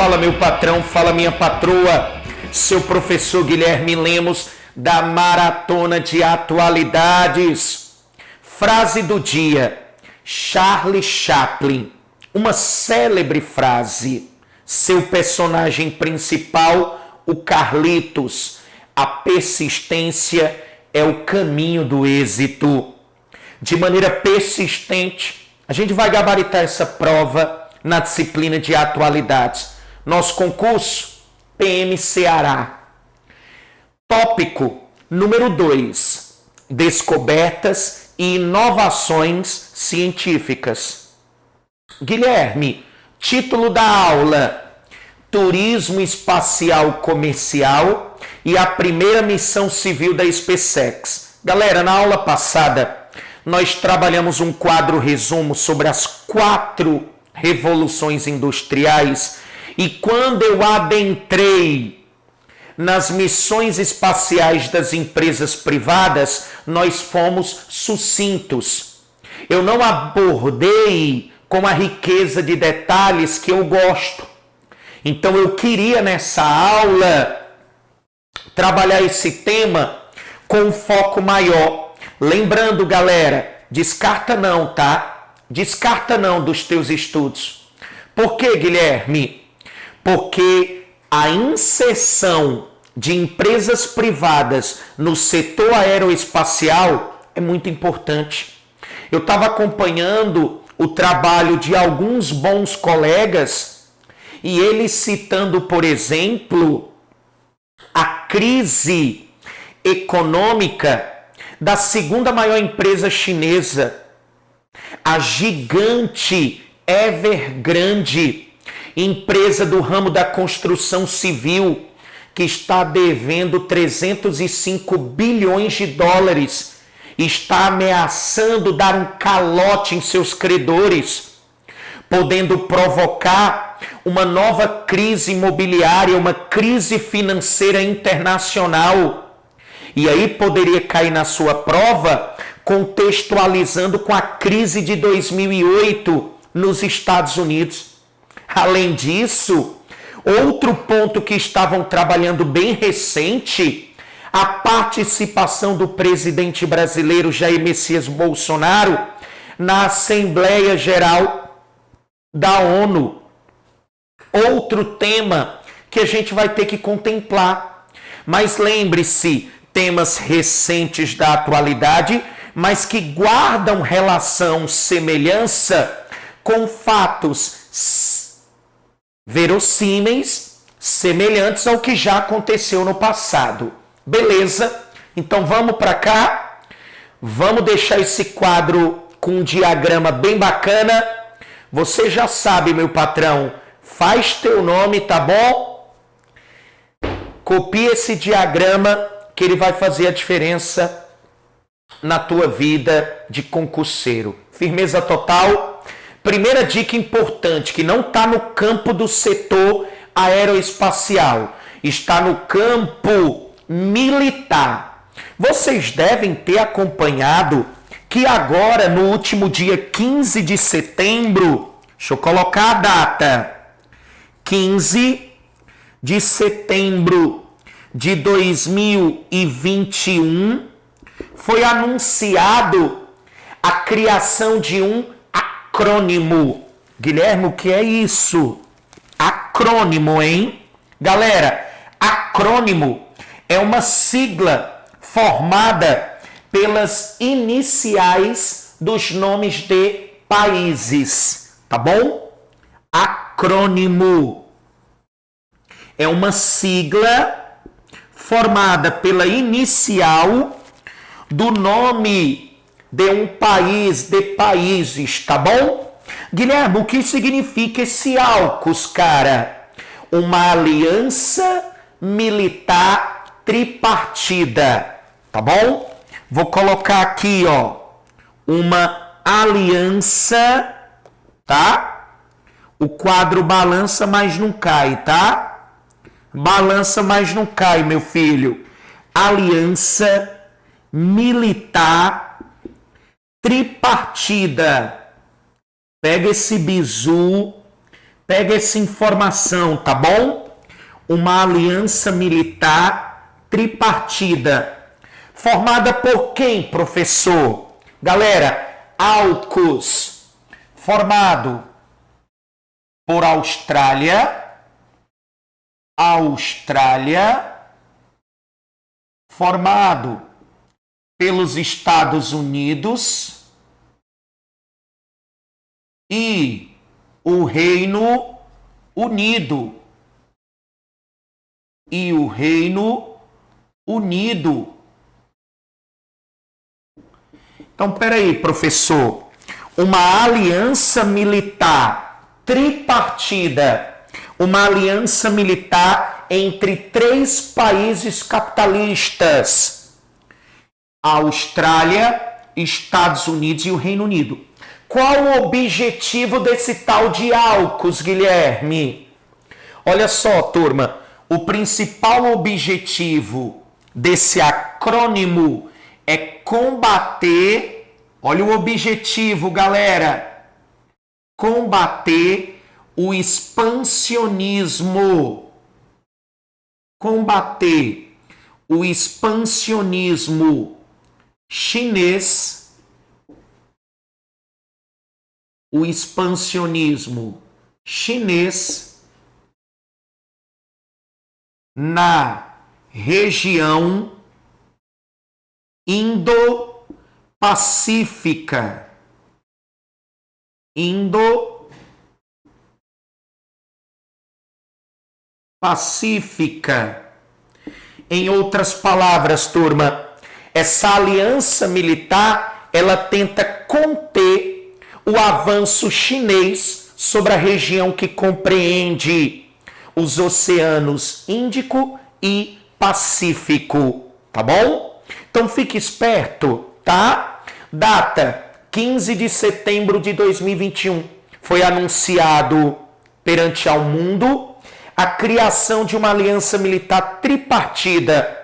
Fala meu patrão, fala minha patroa, seu professor Guilherme Lemos da Maratona de Atualidades. Frase do dia, Charlie Chaplin, uma célebre frase. Seu personagem principal, o Carlitos, a persistência é o caminho do êxito. De maneira persistente, a gente vai gabaritar essa prova na disciplina de atualidades. Nosso concurso, PM Ceará. Tópico número 2, descobertas e inovações científicas. Guilherme, título da aula, Turismo Espacial Comercial e a primeira missão civil da SpaceX. Galera, na aula passada, nós trabalhamos um quadro resumo sobre as 4 revoluções industriais e quando eu adentrei nas missões espaciais das empresas privadas, nós fomos sucintos. Eu não abordei com a riqueza de detalhes que eu gosto. Então eu queria nessa aula trabalhar esse tema com um foco maior. Lembrando, galera, descarta não, tá? Descarta não dos teus estudos. Por quê, Guilherme? Porque a inserção de empresas privadas no setor aeroespacial é muito importante. Eu estava acompanhando o trabalho de alguns bons colegas e eles citando, por exemplo, a crise econômica da segunda maior empresa chinesa, a gigante Evergrande, empresa do ramo da construção civil, que está devendo 305 bilhões de dólares, está ameaçando dar um calote em seus credores, podendo provocar uma nova crise imobiliária, uma crise financeira internacional. E aí poderia cair na sua prova contextualizando com a crise de 2008 nos Estados Unidos. Além disso, outro ponto que estavam trabalhando bem recente, a participação do presidente brasileiro Jair Messias Bolsonaro na Assembleia Geral da ONU. Outro tema que a gente vai ter que contemplar. Mas lembre-se, temas recentes da atualidade, mas que guardam relação, semelhança com fatos verossímeis, semelhantes ao que já aconteceu no passado. Beleza? Então vamos para cá. Vamos deixar esse quadro com um diagrama bem bacana. Você já sabe, meu patrão, faz teu nome, tá bom? Copia esse diagrama que ele vai fazer a diferença na tua vida de concurseiro. Firmeza total. Primeira dica importante, que não está no campo do setor aeroespacial, está no campo militar. Vocês devem ter acompanhado que agora, no último dia 15 de setembro, deixa eu colocar a data, 15 de setembro de 2021, foi anunciado a criação de um acrônimo. Guilherme, o que é isso? Acrônimo, hein? Galera, acrônimo é uma sigla formada pelas iniciais dos nomes de países, tá bom? Acrônimo é uma sigla formada pela inicial do nome de um país, de países, tá bom? Guilherme, o que significa esse AUKUS, cara? Uma aliança militar tripartida, tá bom? Vou colocar aqui, ó, uma aliança, tá? O quadro balança, mas não cai, tá? Balança, mas não cai, meu filho. Aliança militar tripartida. Pega esse bizu, Pega essa informação, tá bom? Uma aliança militar tripartida. Formada por quem, professor? Galera, AUKUS. Formado por Austrália, formado pelos Estados Unidos e o Reino Unido. Então, peraí, professor. Uma aliança militar tripartida, uma aliança militar entre 3 países capitalistas: Austrália, Estados Unidos e o Reino Unido. Qual o objetivo desse tal de AUKUS, Guilherme? Olha só, turma, o principal objetivo desse acrônimo é combater, olha o objetivo, galera, combater o expansionismo. Combater o expansionismo chinês. O expansionismo chinês na região Indo-Pacífica. Em outras palavras, turma, essa aliança militar, ela tenta conter o avanço chinês sobre a região que compreende os oceanos Índico e Pacífico, tá bom? Então fique esperto, tá? Data 15 de setembro de 2021. Foi anunciado perante ao mundo a criação de uma aliança militar tripartida,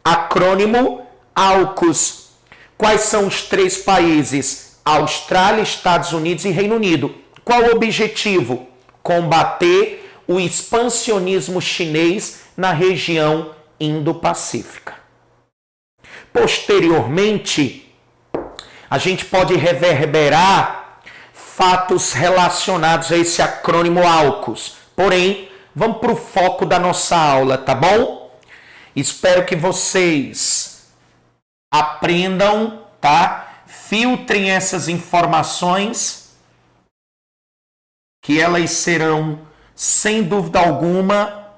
acrônimo AUKUS. Quais são os 3 países? Austrália, Estados Unidos e Reino Unido. Qual o objetivo? Combater o expansionismo chinês na região Indo-Pacífica. Posteriormente, a gente pode reverberar fatos relacionados a esse acrônimo AUKUS. Porém, vamos para o foco da nossa aula, tá bom? Espero que vocês aprendam, tá? Filtrem essas informações, que elas serão, sem dúvida alguma,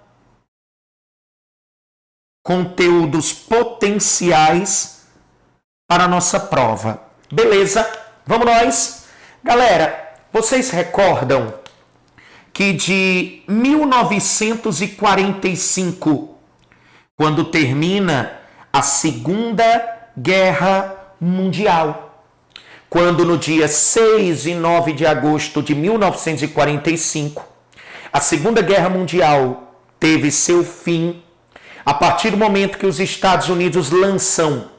conteúdos potenciais para a nossa prova. Beleza? Vamos nós? Galera, vocês recordam que de 1945, quando termina a Segunda Guerra Mundial, quando no dia 6 e 9 de agosto de 1945, a Segunda Guerra Mundial teve seu fim, a partir do momento que os Estados Unidos lançam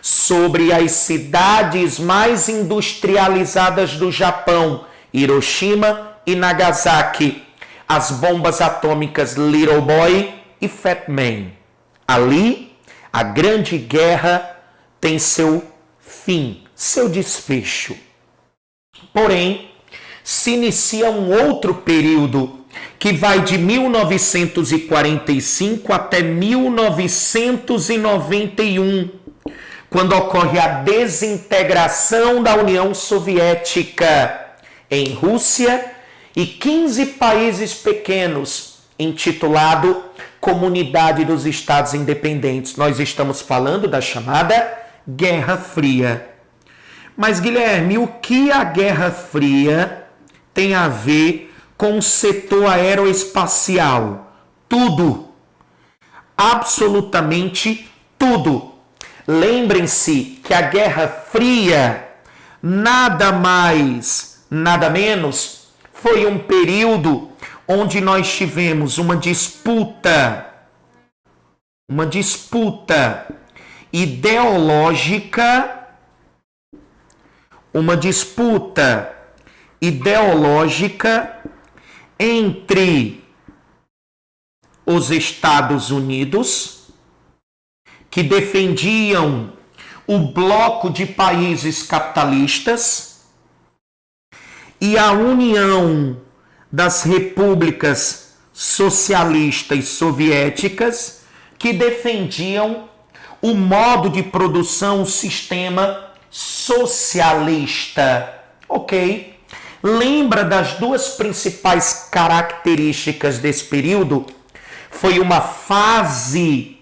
sobre as cidades mais industrializadas do Japão, Hiroshima e Nagasaki, as bombas atômicas Little Boy e Fat Man. Ali, a Grande Guerra tem seu fim, seu desfecho. Porém, se inicia um outro período que vai de 1945 até 1991, quando ocorre a desintegração da União Soviética em Rússia e 15 países pequenos, intitulado Comunidade dos Estados Independentes. Nós estamos falando da chamada Guerra Fria. Mas, Guilherme, o que a Guerra Fria tem a ver com o setor aeroespacial? Tudo. Absolutamente tudo. Lembrem-se que a Guerra Fria, nada mais, nada menos, foi um período onde nós tivemos uma disputa ideológica, entre os Estados Unidos, que defendiam o bloco de países capitalistas, e a União das Repúblicas Socialistas Soviéticas, que defendiam o modo de produção, o sistema socialista. Ok? Lembra das duas principais características desse período? Foi uma fase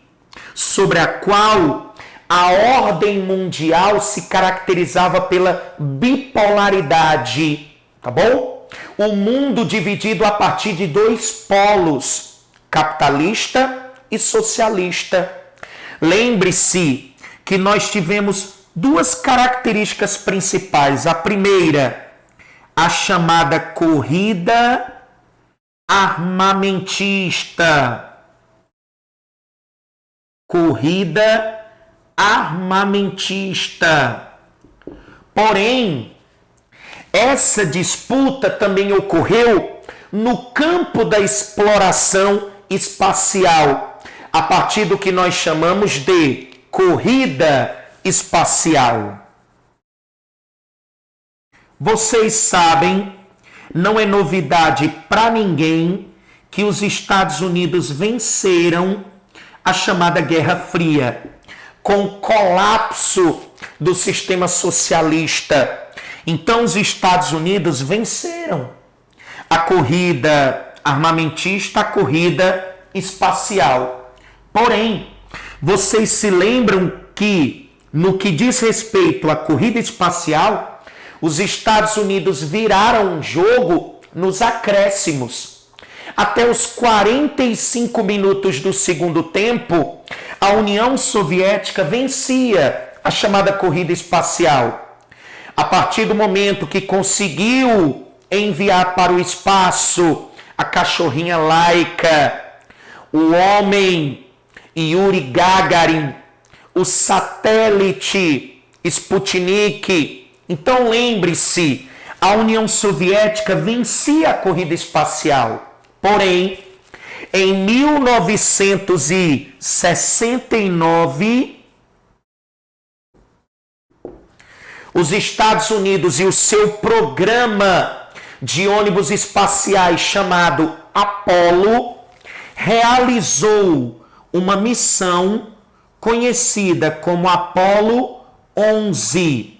sobre a qual a ordem mundial se caracterizava pela bipolaridade, tá bom? O mundo dividido a partir de dois polos, capitalista e socialista. Lembre-se que nós tivemos duas características principais. A primeira, a chamada corrida armamentista. Corrida armamentista. Porém, essa disputa também ocorreu no campo da exploração espacial, a partir do que nós chamamos de corrida espacial. Vocês sabem, não é novidade para ninguém, que os Estados Unidos venceram a chamada Guerra Fria, com o colapso do sistema socialista. Então, os Estados Unidos venceram a corrida armamentista, a corrida espacial. Porém, vocês se lembram que, no que diz respeito à corrida espacial, os Estados Unidos viraram o jogo nos acréscimos. Até os 45 minutos do segundo tempo, a União Soviética vencia a chamada corrida espacial. A partir do momento que conseguiu enviar para o espaço a cachorrinha Laika, o homem Yuri Gagarin, o satélite Sputnik. Então lembre-se, a União Soviética vencia a corrida espacial. Porém, em 1969, os Estados Unidos e o seu programa de ônibus espaciais chamado Apollo realizou uma missão conhecida como Apollo 11.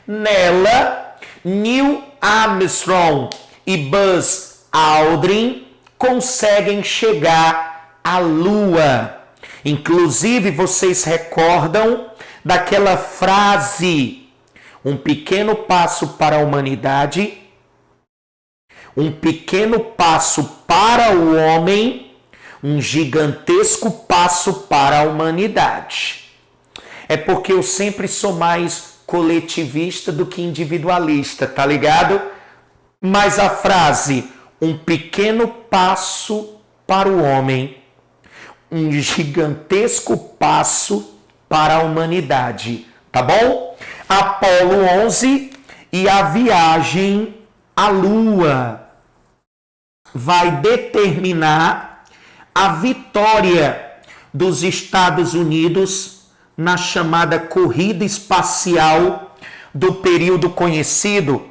Nela, Neil Armstrong e Buzz Aldrin conseguem chegar à Lua. Inclusive, vocês recordam daquela frase: um pequeno passo para a humanidade, um pequeno passo para o homem, um gigantesco passo para a humanidade. É porque eu sempre sou mais coletivista do que individualista, tá ligado? Mas a frase, um pequeno passo para o homem, um gigantesco passo para a humanidade, tá bom? Apolo 11 e a viagem à Lua vai determinar a vitória dos Estados Unidos na chamada corrida espacial do período conhecido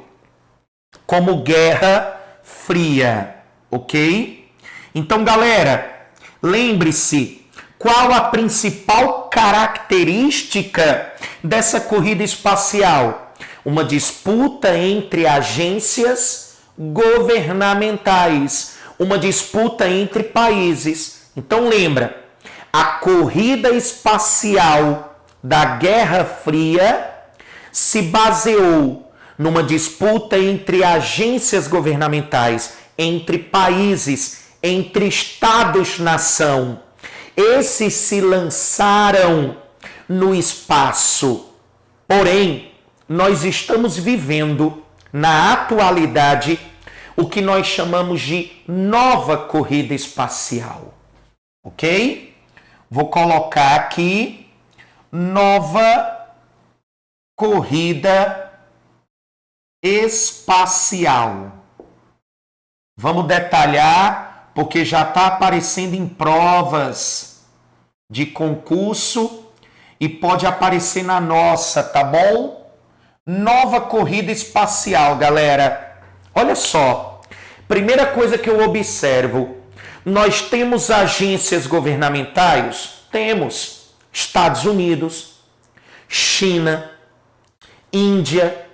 como Guerra Fria, ok? Então, galera, lembre-se, qual a principal característica dessa corrida espacial? Uma disputa entre agências governamentais, uma disputa entre países. Então, lembra, a corrida espacial da Guerra Fria se baseou numa disputa entre agências governamentais, entre países, entre estados-nação. Esses se lançaram no espaço. Porém, nós estamos vivendo, na atualidade, o que nós chamamos de nova corrida espacial. Ok? Vou colocar aqui, nova corrida espacial. Vamos detalhar, porque já está aparecendo em provas de concurso e pode aparecer na nossa, tá bom? Nova corrida espacial, galera. Olha só. Primeira coisa que eu observo, nós temos agências governamentais? Temos. Estados Unidos, China, Índia,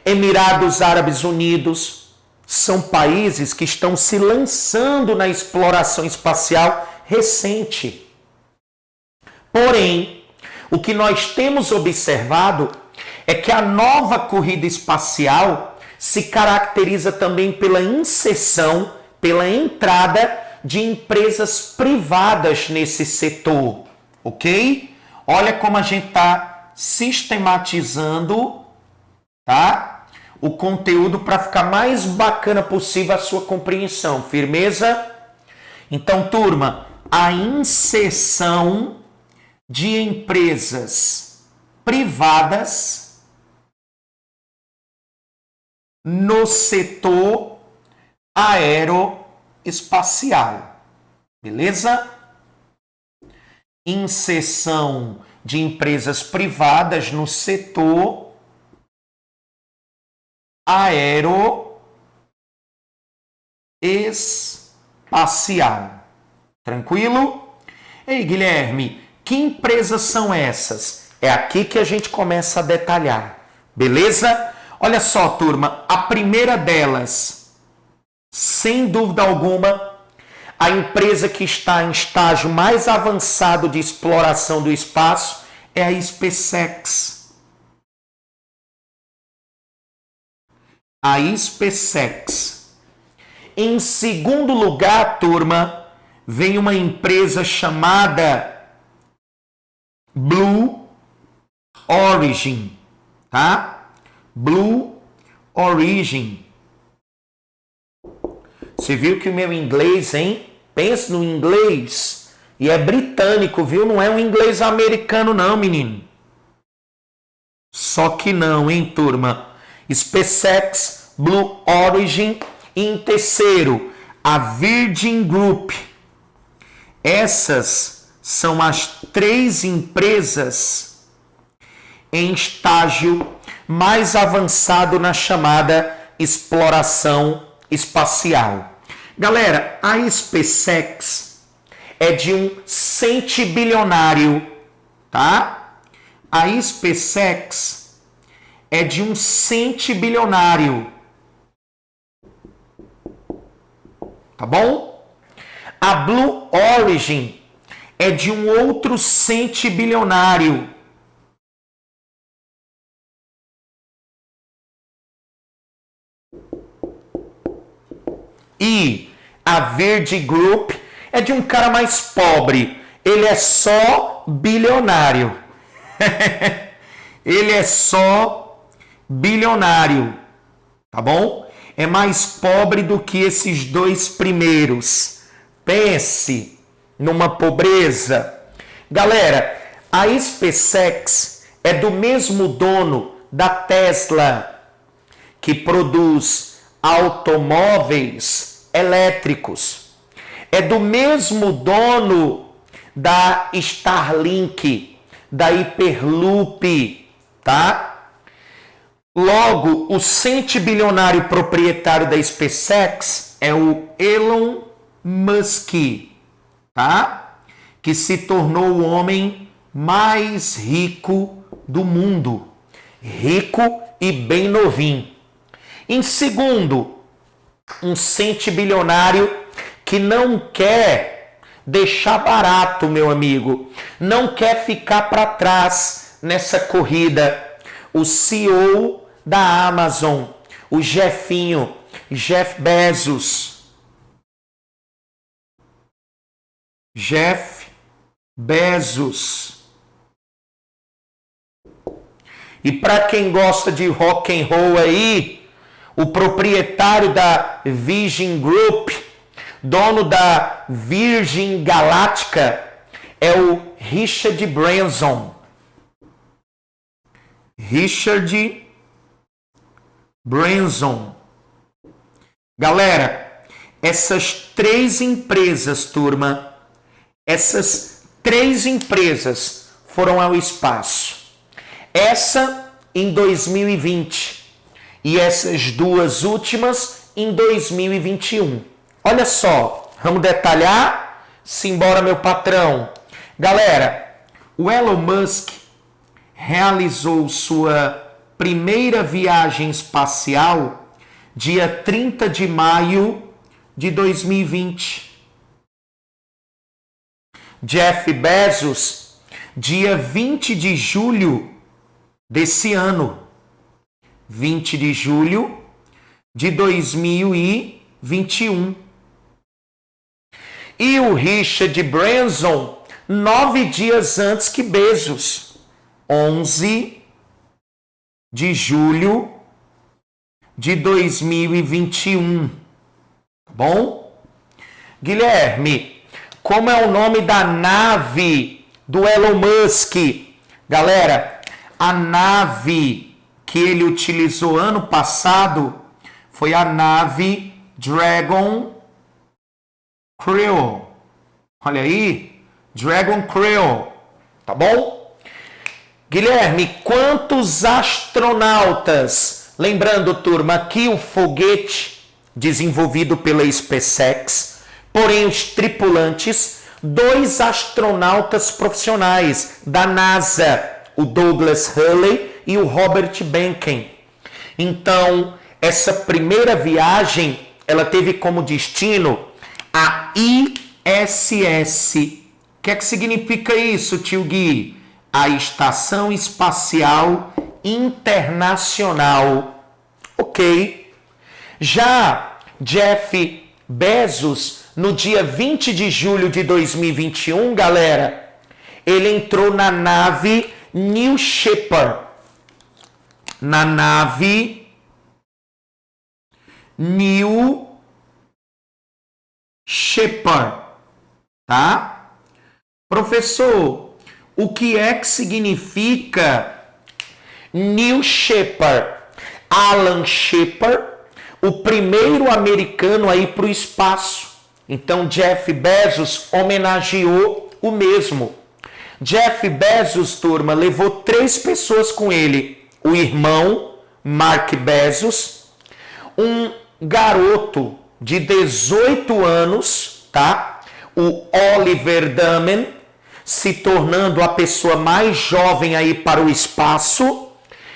Emirados Árabes Unidos, são países que estão se lançando na exploração espacial recente. Porém, o que nós temos observado é que a nova corrida espacial se caracteriza também pela inserção, pela entrada de empresas privadas nesse setor, ok? Olha como a gente está sistematizando, tá? O conteúdo para ficar mais bacana possível a sua compreensão. Firmeza? Então, turma, a inserção de empresas privadas no setor aeroespacial. Beleza? Inserção de empresas privadas no setor aeroespacial. Tranquilo? Ei, Guilherme, que empresas são essas? É aqui que a gente começa a detalhar. Beleza? Olha só, turma, a primeira delas, sem dúvida alguma, a empresa que está em estágio mais avançado de exploração do espaço é a SpaceX. A SpaceX. Em segundo lugar, turma, vem uma empresa chamada Blue Origin, tá? Blue Origin. Você viu que o meu inglês, hein? Pensa no inglês. E é britânico, viu? Não é um inglês americano não, menino. Só que não, hein, turma? SpaceX, Blue Origin e em terceiro, a Virgin Group. Essas são as três empresas em estágio mais avançado na chamada exploração espacial. Galera, a SpaceX é de um centibilionário, tá? A SpaceX é de um centibilionário, tá bom? A Blue Origin é de um outro centibilionário. E a Virgin Group é de um cara mais pobre. Ele é só bilionário. Ele é só bilionário. Tá bom? É mais pobre do que esses dois primeiros. Pense numa pobreza. Galera, a SpaceX é do mesmo dono da Tesla, que produz automóveis elétricos. É do mesmo dono da Starlink, da Hyperloop, tá? Logo, o centibilionário proprietário da SpaceX é o Elon Musk, tá? Que se tornou o homem mais rico do mundo. Rico e bem novinho. Em segundo, um centibilionário que não quer deixar barato, meu amigo. Não quer ficar para trás nessa corrida. O CEO da Amazon, o Jefinho, Jeff Bezos. Jeff Bezos. E para quem gosta de rock and roll aí, o proprietário da Virgin Group, dono da Virgin Galáctica, é o Richard Branson. Richard Branson. Galera, essas 3 empresas, turma, essas 3 empresas foram ao espaço. Essa em 2020 e essas 2 últimas em 2021. Olha só, vamos detalhar? Simbora, meu patrão. Galera, o Elon Musk realizou sua primeira viagem espacial dia 30 de maio de 2020. Jeff Bezos, dia 20 de julho desse ano. 20 de julho de 2021. E o Richard Branson, 9 dias antes que Bezos. 11 de julho de 2021. Bom? Guilherme, como é o nome da nave do Elon Musk? Galera, a nave que ele utilizou ano passado foi a nave Dragon Crew. Olha aí, Dragon Crew, tá bom? Guilherme, quantos astronautas? Lembrando, turma, aqui o foguete desenvolvido pela SpaceX, porém os tripulantes, 2 astronautas profissionais da NASA, o Douglas Hurley e o Robert Behnken. Então, essa primeira viagem, ela teve como destino a ISS. O que é que significa isso, tio Gui? A Estação Espacial Internacional. Ok. Já Jeff Bezos, no dia 20 de julho de 2021, galera, ele entrou na nave New Shepard. Na nave New Shepard, tá? Professor, o que é que significa New Shepard? Alan Shepard, o primeiro americano a ir para o espaço. Então, Jeff Bezos homenageou o mesmo. Jeff Bezos, turma, levou 3 pessoas com ele. O irmão, Mark Bezos, um garoto de 18 anos, tá? O Oliver Dahmen, se tornando a pessoa mais jovem a ir para o espaço.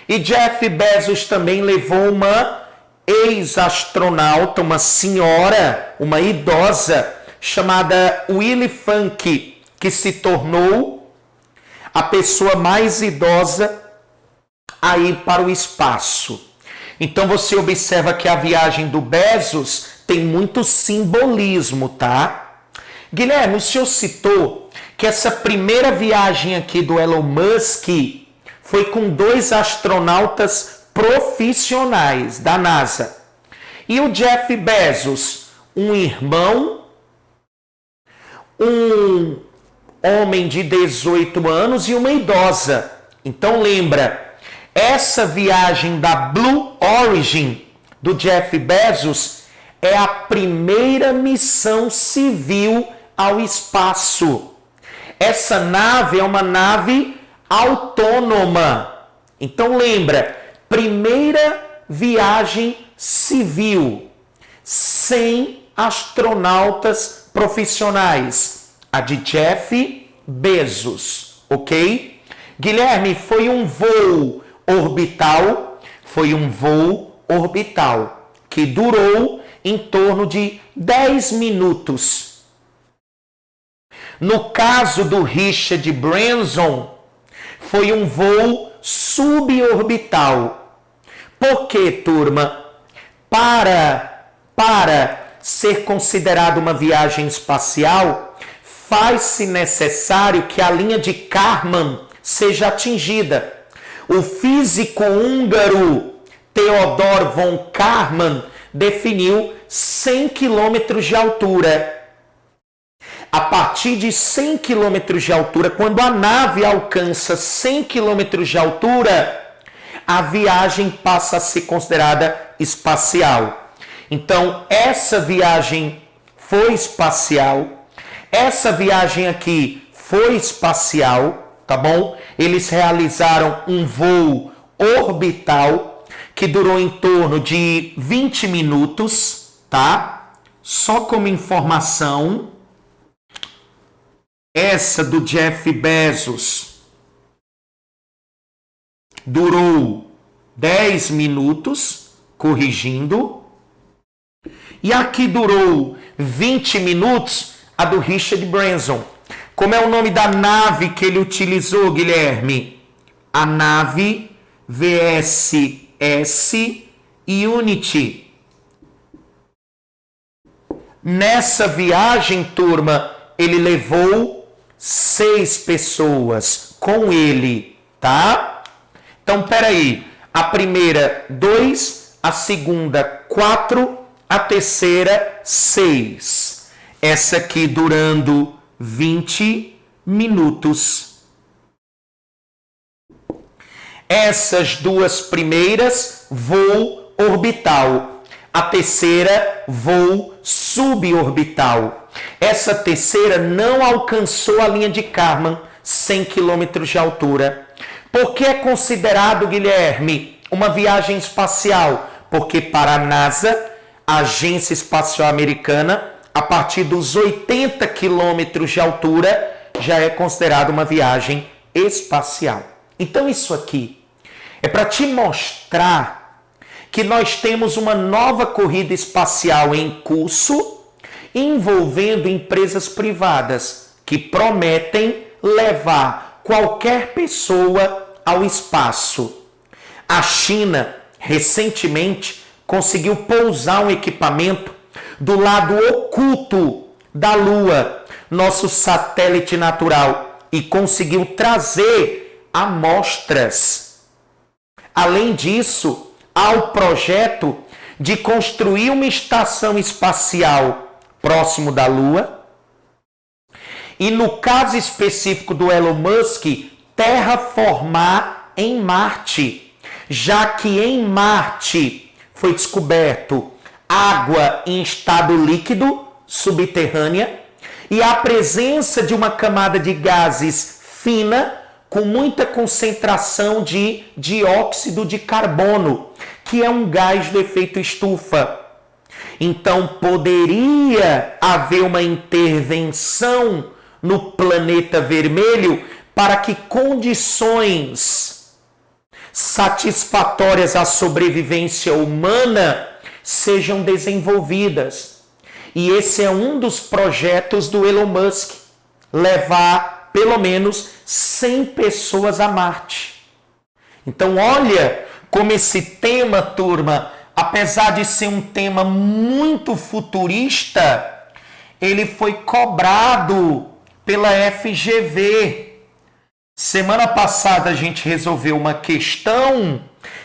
E Jeff Bezos também levou uma ex-astronauta, uma senhora, uma idosa, chamada Willie Funk, que se tornou a pessoa mais idosa a ir para o espaço. Então você observa que a viagem do Bezos tem muito simbolismo, tá? Guilherme, o senhor citou que essa primeira viagem aqui do Elon Musk foi com 2 astronautas profissionais da NASA. E o Jeff Bezos, um irmão, um homem de 18 anos e uma idosa. Então lembra, essa viagem da Blue Origin do Jeff Bezos é a primeira missão civil ao espaço. Essa nave é uma nave autônoma. Então lembra, primeira viagem civil, sem astronautas profissionais, a de Jeff Bezos, ok? Guilherme, foi um voo orbital que durou em torno de 10 minutos. No caso do Richard Branson, foi um voo suborbital. Por quê, turma? Para ser considerado uma viagem espacial, faz-se necessário que a linha de Kármán seja atingida. O físico húngaro Theodor von Kármán definiu 100 km de altura. A partir de 100 km de altura, quando a nave alcança 100 km de altura, a viagem passa a ser considerada espacial. Então, essa viagem foi espacial. Essa viagem aqui foi espacial, tá bom? Eles realizaram um voo orbital que durou em torno de 20 minutos, tá? Só como informação, essa do Jeff Bezos durou 10 minutos, corrigindo. E aqui durou 20 minutos a do Richard Branson. Como é o nome da nave que ele utilizou, Guilherme? A nave VSS Unity. Nessa viagem, turma, ele levou 6 pessoas com ele, tá? Então, peraí. A primeira, 2. A segunda, 4. A terceira, 6. Essa aqui durando 20 minutos. Essas duas primeiras, voo orbital. A terceira, voo suborbital. Essa terceira não alcançou a linha de Kármán, 100 km de altura. Por que é considerado, Guilherme, uma viagem espacial? Porque para a NASA, a Agência Espacial Americana, a partir dos 80 km de altura, já é considerado uma viagem espacial. Então isso aqui é para te mostrar que nós temos uma nova corrida espacial em curso, envolvendo empresas privadas que prometem levar qualquer pessoa ao espaço. A China, recentemente, conseguiu pousar um equipamento do lado oculto da Lua, nosso satélite natural, e conseguiu trazer amostras. Além disso, há o projeto de construir uma estação espacial próximo da Lua e, no caso específico do Elon Musk, terraformar em Marte, já que em Marte foi descoberto água em estado líquido subterrânea e a presença de uma camada de gases fina com muita concentração de dióxido de carbono, que é um gás do efeito estufa. Então poderia haver uma intervenção no planeta vermelho para que condições satisfatórias à sobrevivência humana sejam desenvolvidas. E esse é um dos projetos do Elon Musk, levar pelo menos 100 pessoas a Marte. Então olha como esse tema, turma, apesar de ser um tema muito futurista, ele foi cobrado pela FGV. Semana passada a gente resolveu uma questão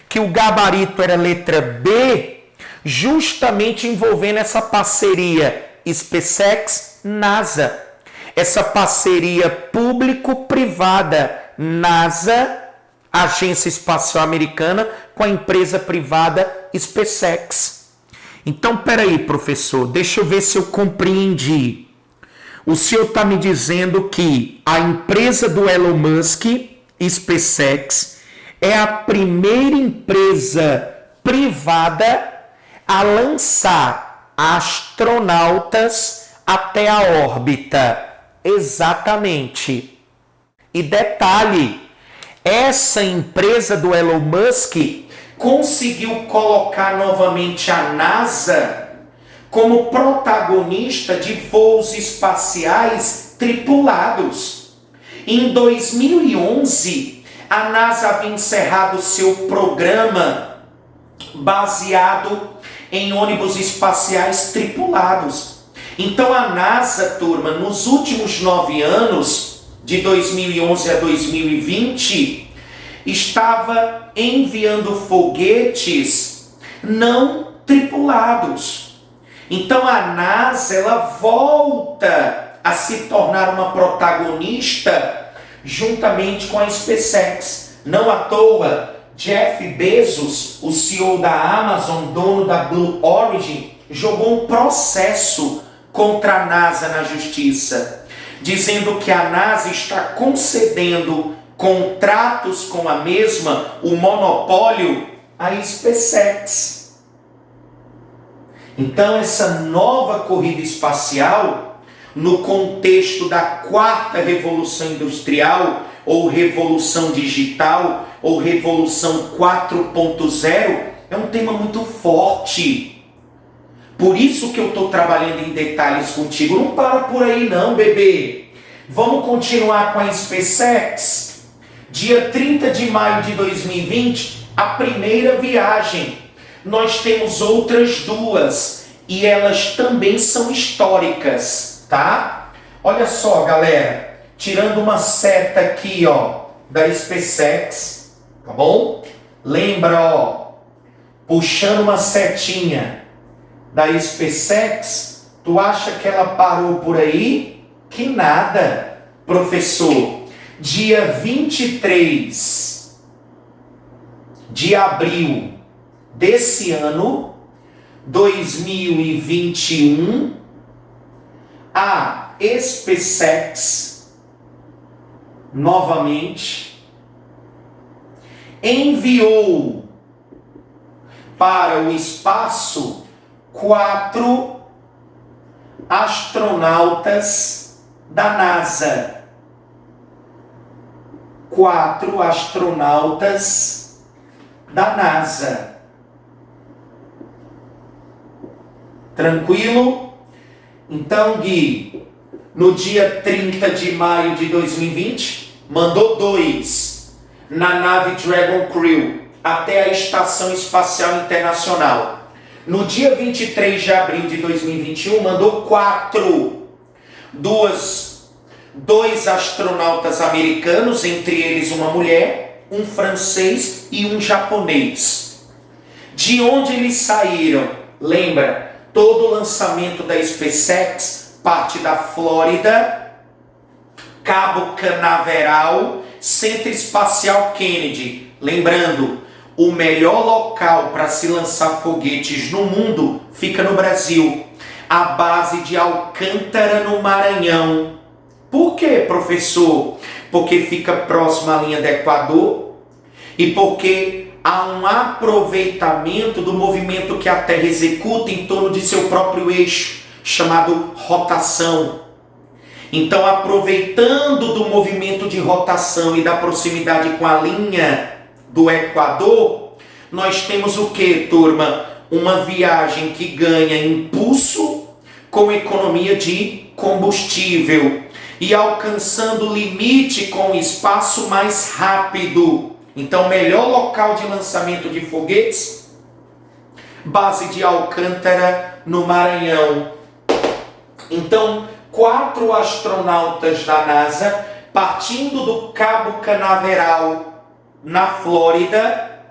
que o gabarito era letra B, justamente envolvendo essa parceria SpaceX-NASA. Essa parceria público-privada NASA, Agência Espacial Americana, com a empresa privada SpaceX. Então, peraí, professor, deixa eu ver se eu compreendi. O senhor está me dizendo que a empresa do Elon Musk, SpaceX, é a primeira empresa privada a lançar astronautas até a órbita. Exatamente. E detalhe, essa empresa do Elon Musk conseguiu colocar novamente a NASA como protagonista de voos espaciais tripulados. Em 2011, a NASA havia encerrado seu programa baseado em ônibus espaciais tripulados. Então a NASA, turma, nos últimos 9 anos, de 2011 a 2020, estava enviando foguetes não tripulados. Então a NASA, ela volta a se tornar uma protagonista juntamente com a SpaceX. Não à toa, Jeff Bezos, o CEO da Amazon, dono da Blue Origin, jogou um processo contra a NASA na justiça, dizendo que a NASA está concedendo contratos com a mesma, o monopólio, à SpaceX. Então, essa nova corrida espacial, no contexto da quarta revolução industrial, ou revolução digital, ou revolução 4.0, é um tema muito forte. Por isso que eu estou trabalhando em detalhes contigo. Não para por aí não, bebê. Vamos continuar com a SpaceX. Dia 30 de maio de 2020, a primeira viagem. Nós temos outras duas e elas também são históricas, tá? Olha só, galera. Tirando uma seta aqui, ó, da SpaceX, tá bom? Lembra, ó, puxando uma setinha da SpaceX, tu acha que ela parou por aí? Que nada, professor. Dia 23 de abril desse ano, 2021, a SpaceX, novamente, enviou para o espaço 4 astronautas da NASA. 4 astronautas da NASA. Tranquilo? Então, Gui, no dia 30 de maio de 2020, mandou 2 na nave Dragon Crew até a Estação Espacial Internacional. No dia 23 de abril de 2021, mandou 4. 2 astronautas americanos, entre eles uma mulher, um francês e um japonês. De onde eles saíram? Lembra? Todo o lançamento da SpaceX parte da Flórida, Cabo Canaveral, Centro Espacial Kennedy. Lembrando, o melhor local para se lançar foguetes no mundo fica no Brasil. A base de Alcântara, no Maranhão. Por quê, professor? Porque fica próximo à linha do Equador e porque há um aproveitamento do movimento que a Terra executa em torno de seu próprio eixo, chamado rotação. Então, aproveitando do movimento de rotação e da proximidade com a linha do Equador, nós temos o que, turma? Uma viagem que ganha impulso com economia de combustível e alcançando o limite com o espaço mais rápido. Então, melhor local de lançamento de foguetes, base de Alcântara, no Maranhão. Então, 4 astronautas da NASA, partindo do Cabo Canaveral, na Flórida,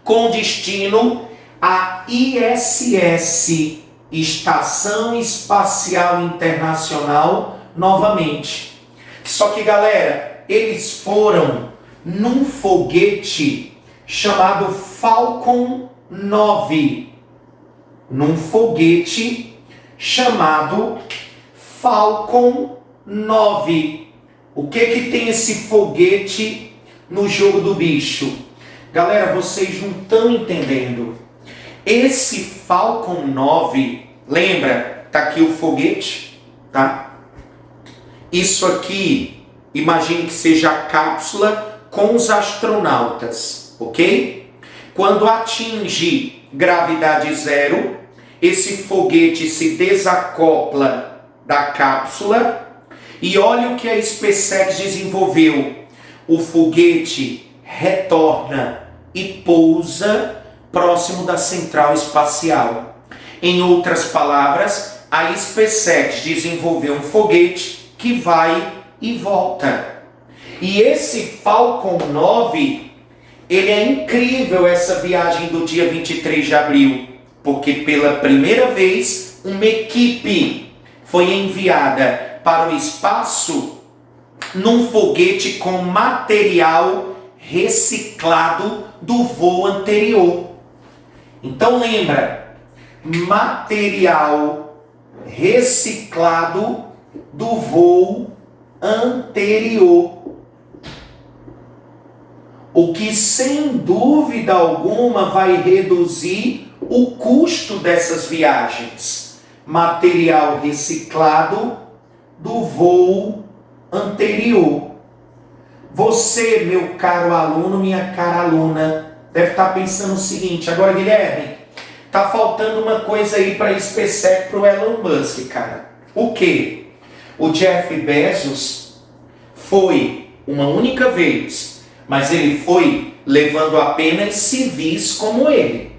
com destino à ISS, Estação Espacial Internacional, novamente. Só que, galera, eles foram num foguete chamado Falcon 9. Num foguete chamado Falcon 9. O que tem esse foguete no jogo do bicho? Galera, vocês não estão entendendo. Esse Falcon 9, lembra? Tá aqui o foguete, tá? Isso aqui, imagine que seja a cápsula com os astronautas, ok? Quando atinge gravidade zero, esse foguete se desacopla da cápsula e olha o que a SpaceX desenvolveu. O foguete retorna e pousa próximo da central espacial. Em outras palavras, a SpaceX desenvolveu um foguete que vai e volta. E esse Falcon 9, ele é incrível, essa viagem do dia 23 de abril, porque pela primeira vez uma equipe foi enviada para o espaço num foguete com material reciclado do voo anterior. Então lembra, material reciclado do voo anterior. O que sem dúvida alguma vai reduzir o custo dessas viagens. Material reciclado do voo anterior. Você, meu caro aluno, minha cara aluna, deve estar pensando o seguinte: agora, Guilherme, tá faltando uma coisa aí para a SpaceX, para o Elon Musk, cara. O quê? O Jeff Bezos foi uma única vez, mas ele foi levando apenas civis como ele.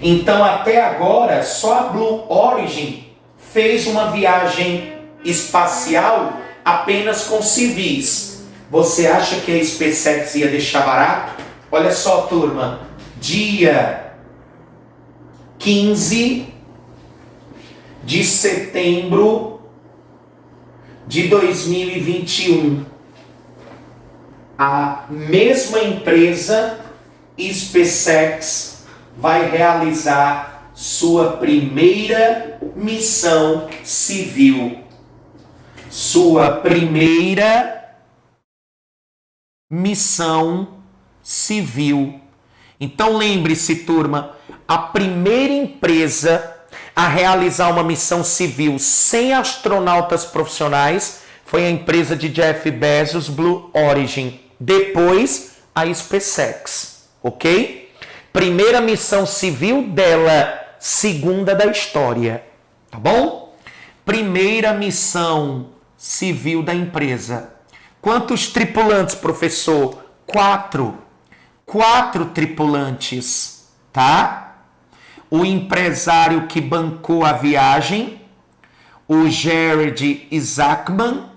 Então, até agora, só a Blue Origin fez uma viagem espacial apenas com civis. Você acha que a SpaceX ia deixar barato? Olha só, turma, dia 15 de setembro de 2021, a mesma empresa SpaceX vai realizar sua primeira missão civil. Sua primeira missão civil. Então lembre-se, turma, a primeira empresa a realizar uma missão civil sem astronautas profissionais foi a empresa de Jeff Bezos, Blue Origin. Depois, a SpaceX, ok? Primeira missão civil dela, segunda da história, tá bom? Primeira missão civil da empresa. Quantos tripulantes, professor? 4. 4 tripulantes, tá? O empresário que bancou a viagem, o Jared Isaacman,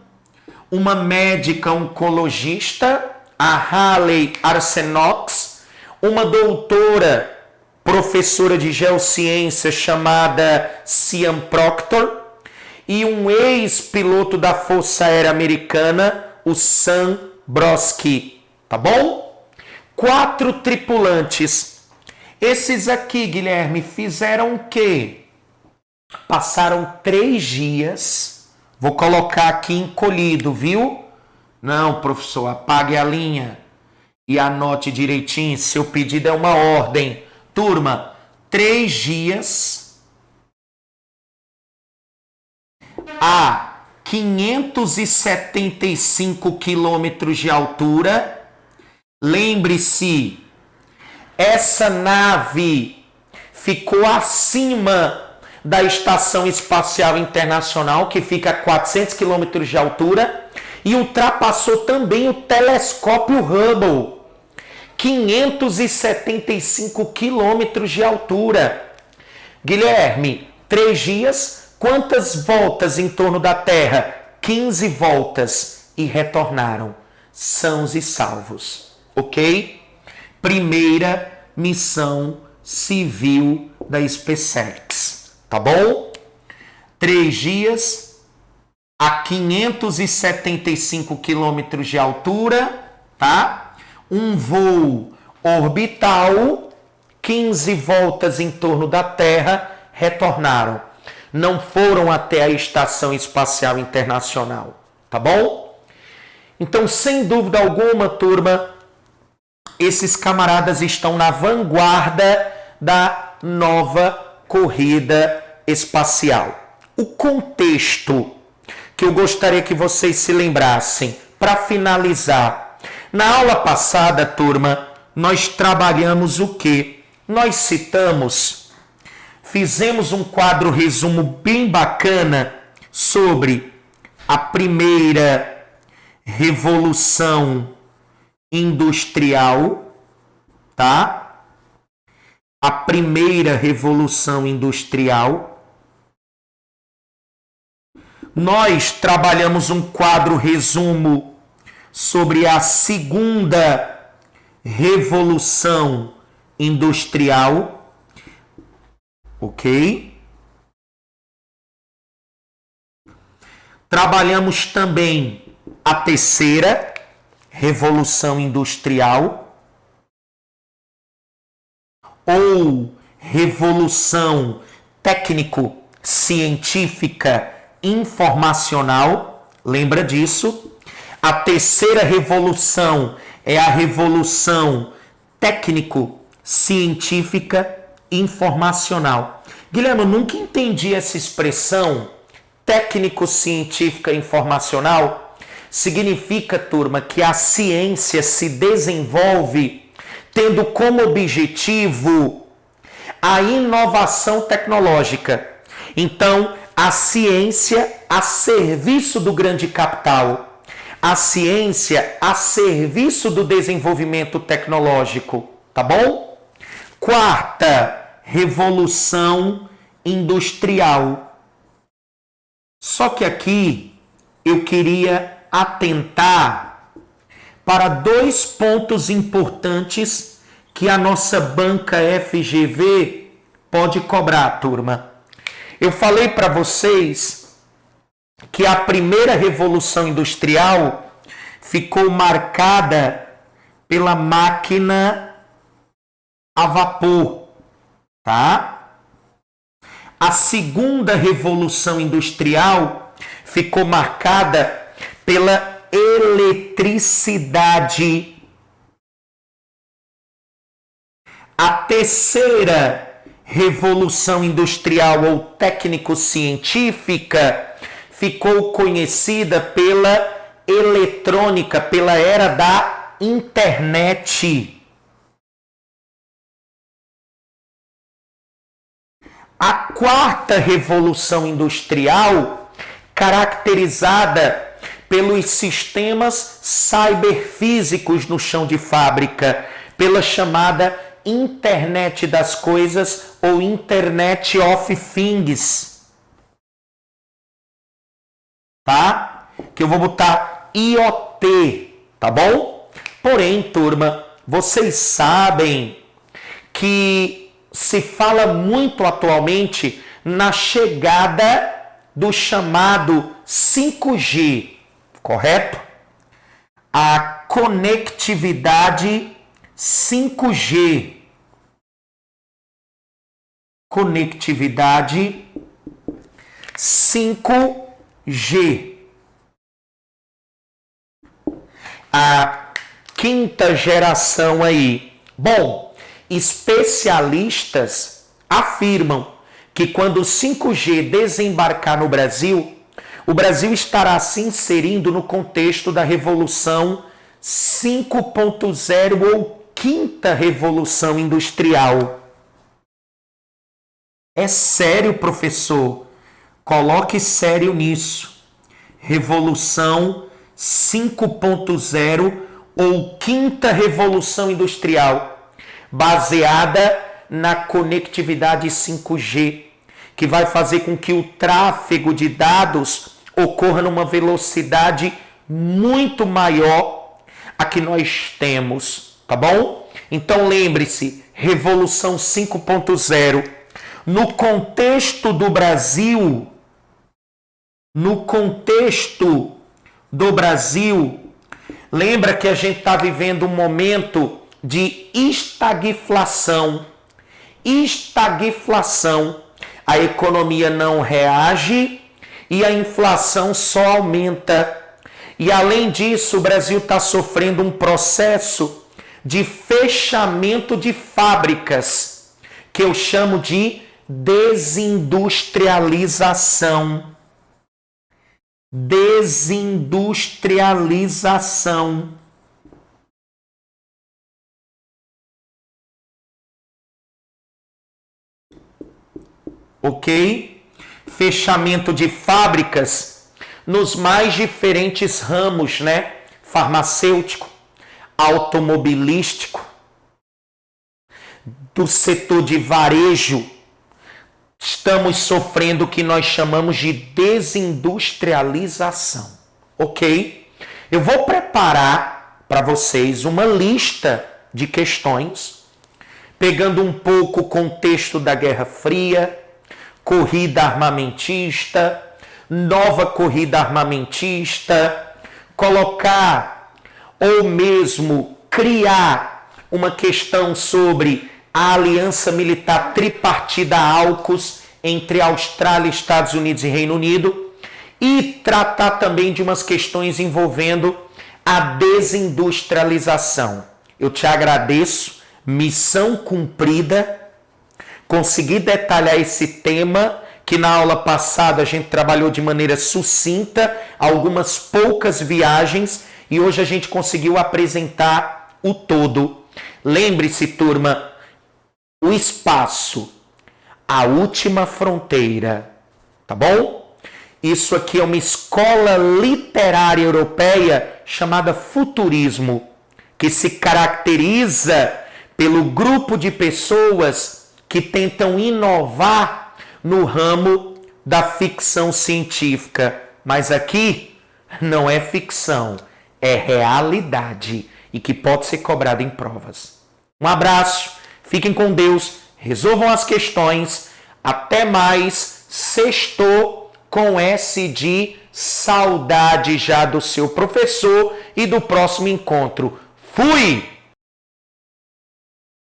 uma médica oncologista, a Haley Arsenox, uma doutora, professora de geociência chamada Cian Proctor, e um ex-piloto da Força Aérea Americana, o Sam Brodsky, tá bom? 4 tripulantes. Esses aqui, Guilherme, fizeram o quê? Passaram 3 dias. Vou colocar aqui encolhido, viu? Não, professor, apague a linha e anote direitinho. Seu pedido é uma ordem. Turma, 3 dias a 575 quilômetros de altura. Lembre-se, essa nave ficou acima da Estação Espacial Internacional, que fica a 400 quilômetros de altura, e ultrapassou também o telescópio Hubble, 575 quilômetros de altura. Guilherme, 3 dias, quantas voltas em torno da Terra? 15 voltas, e retornaram, sãos e salvos, ok? Primeira missão civil da SpaceX, tá bom? 3 dias a 575 quilômetros de altura, tá? Um voo orbital, 15 voltas em torno da Terra, retornaram. Não foram até a Estação Espacial Internacional, tá bom? Então, sem dúvida alguma, turma, esses camaradas estão na vanguarda da nova corrida espacial. O contexto que eu gostaria que vocês se lembrassem, para finalizar. Na aula passada, turma, nós trabalhamos o quê? Nós fizemos um quadro resumo bem bacana sobre a primeira revolução industrial, tá? A primeira revolução industrial. Nós trabalhamos um quadro resumo sobre a segunda revolução industrial, ok? Trabalhamos também a terceira revolução industrial ou revolução técnico-científica informacional, lembra disso? A terceira revolução é a revolução técnico-científica informacional. Guilherme, eu nunca entendi essa expressão técnico-científica informacional. Significa, turma, que a ciência se desenvolve tendo como objetivo a inovação tecnológica. Então, a ciência a serviço do grande capital, a ciência a serviço do desenvolvimento tecnológico, tá bom? Quarta, revolução industrial. Só que aqui eu queria atentar para dois pontos importantes que a nossa banca FGV pode cobrar, turma. Eu falei para vocês que a primeira revolução industrial ficou marcada pela máquina a vapor, tá? A segunda revolução industrial ficou marcada pela eletricidade. A terceira revolução industrial ou técnico-científica ficou conhecida pela eletrônica, pela era da internet. A quarta revolução industrial, caracterizada pelos sistemas cyberfísicos no chão de fábrica, pela chamada Internet das Coisas ou Internet of Things. Tá? Que eu vou botar IoT, tá bom? Porém, turma, vocês sabem que se fala muito atualmente na chegada do chamado 5G, correto? A conectividade 5G. Conectividade 5G. A quinta geração aí. Bom, especialistas afirmam que quando o 5G desembarcar no Brasil, o Brasil estará se inserindo no contexto da Revolução 5.0 ou quinta Revolução Industrial. É sério, professor? Coloque sério nisso. Revolução 5.0 ou quinta Revolução Industrial, baseada na conectividade 5G, que vai fazer com que o tráfego de dados ocorra numa velocidade muito maior a que nós temos, tá bom? Então lembre-se, Revolução 5.0. No contexto do Brasil, lembra que a gente está vivendo um momento de estagflação. Estagflação. A economia não reage e a inflação só aumenta. E além disso, o Brasil está sofrendo um processo de fechamento de fábricas, que eu chamo de desindustrialização. Desindustrialização. Ok? Fechamento de fábricas nos mais diferentes ramos, né? Farmacêutico, automobilístico, do setor de varejo. Estamos sofrendo o que nós chamamos de desindustrialização, ok? Eu vou preparar para vocês uma lista de questões, pegando um pouco o contexto da Guerra Fria, corrida armamentista, nova corrida armamentista, colocar ou mesmo criar uma questão sobre a aliança militar tripartida AUKUS entre Austrália, Estados Unidos e Reino Unido, e tratar também de umas questões envolvendo a desindustrialização. Eu te agradeço, missão cumprida, consegui detalhar esse tema, que na aula passada a gente trabalhou de maneira sucinta, algumas poucas viagens, e hoje a gente conseguiu apresentar o todo. Lembre-se, turma, o espaço, a última fronteira, tá bom? Isso aqui é uma escola literária europeia chamada Futurismo, que se caracteriza pelo grupo de pessoas que tentam inovar no ramo da ficção científica. Mas aqui não é ficção, é realidade e que pode ser cobrada em provas. Um abraço, fiquem com Deus, resolvam as questões. Até mais, sextou com S de saudade já do seu professor e do próximo encontro. Fui!